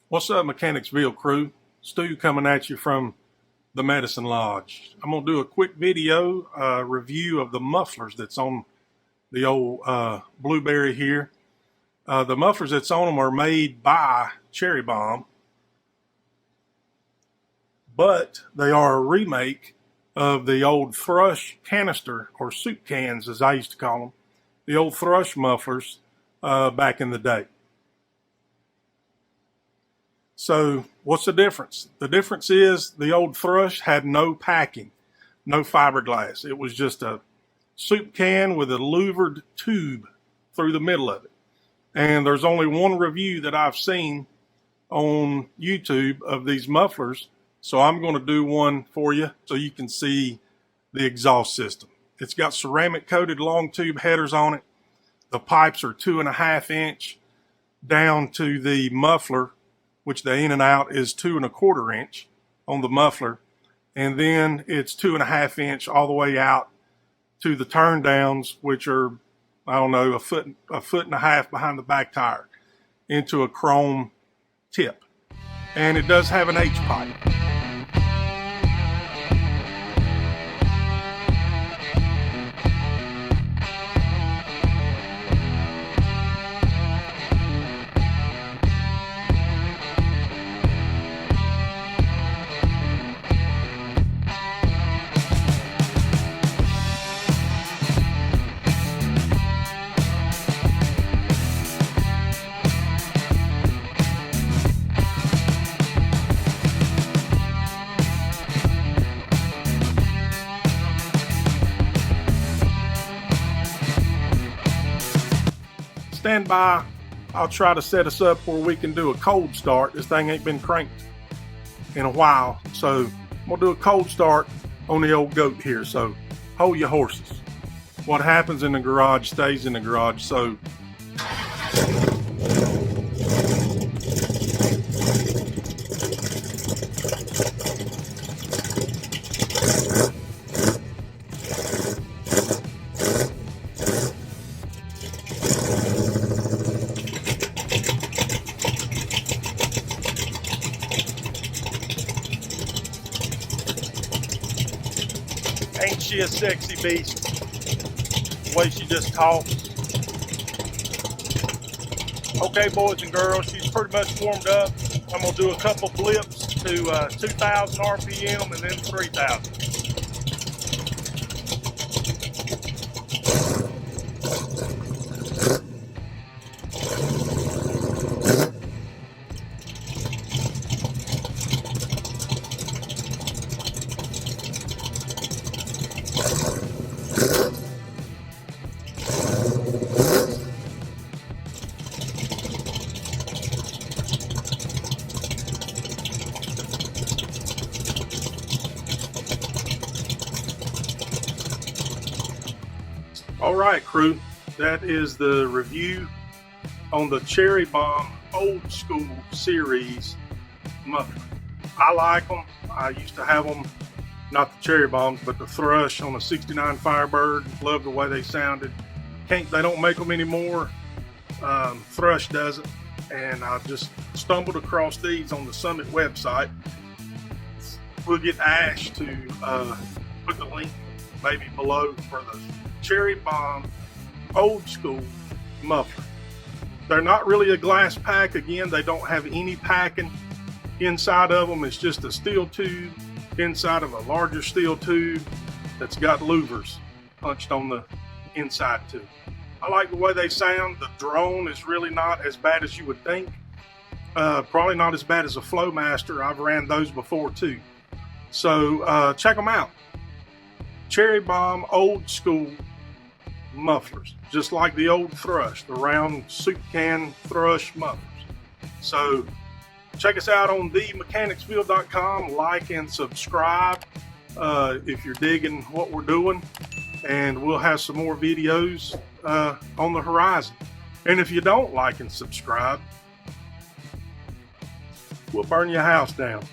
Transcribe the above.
What's up, Mechanicsville crew? Stu coming at you from the Medicine Lodge. I'm going to do a quick video review of the mufflers that's on the old Blueberry here. The mufflers that's on them are made by Cherry Bomb, but they are a remake of the old Thrush canister, or soup cans as I used to call them, the old Thrush mufflers back in the day. So what's the difference? The difference is the old Thrush had no packing, no fiberglass. It was just a soup can with a louvered tube through the middle of it. And there's only one review that I've seen on YouTube of these mufflers. So I'm going to do one for you so you can see the exhaust system. It's got ceramic coated long tube headers on it. The pipes are 2.5 inch down to the muffler, which the in and out is 2.25 inch on the muffler. And then it's 2.5 inch all the way out to the turn downs, which are, I don't know, a foot and a half behind the back tire into a chrome tip. And it does have an H pipe. Stand by. I'll try to set us up where we can do a cold start. This thing ain't been cranked in a while, so I'm gonna do a cold start on the old goat here. So hold your horses. What happens in the garage stays in the garage. So ain't she a sexy beast? The way she just talks. Okay, boys and girls, she's pretty much warmed up. I'm gonna do a couple blips to 2,000 RPM and then 3,000. All right, crew, that is the review on the Cherry Bomb Old School Series muffler. I like them. I used to have them, not the Cherry Bombs, but the Thrush on the 69 Firebird. Love the way they sounded. They don't make them anymore. Thrush does it. And I just stumbled across these on the Summit website. We'll get Ash to put the link maybe below for the Cherry Bomb Old School muffler. They're not really a glass pack. Again, they don't have any packing inside of them. It's just a steel tube inside of a larger steel tube that's got louvers punched on the inside too. I like the way they sound. The drone is really not as bad as you would think. Probably not as bad as a Flowmaster. I've ran those before too. So check them out. Cherry Bomb Old School mufflers, just like the old Thrush, the round soup can Thrush mufflers. So check us out on theMechanicsville.com. Like and subscribe if you're digging what we're doing, and we'll have some more videos on the horizon. And if you don't like and subscribe, we'll burn your house down.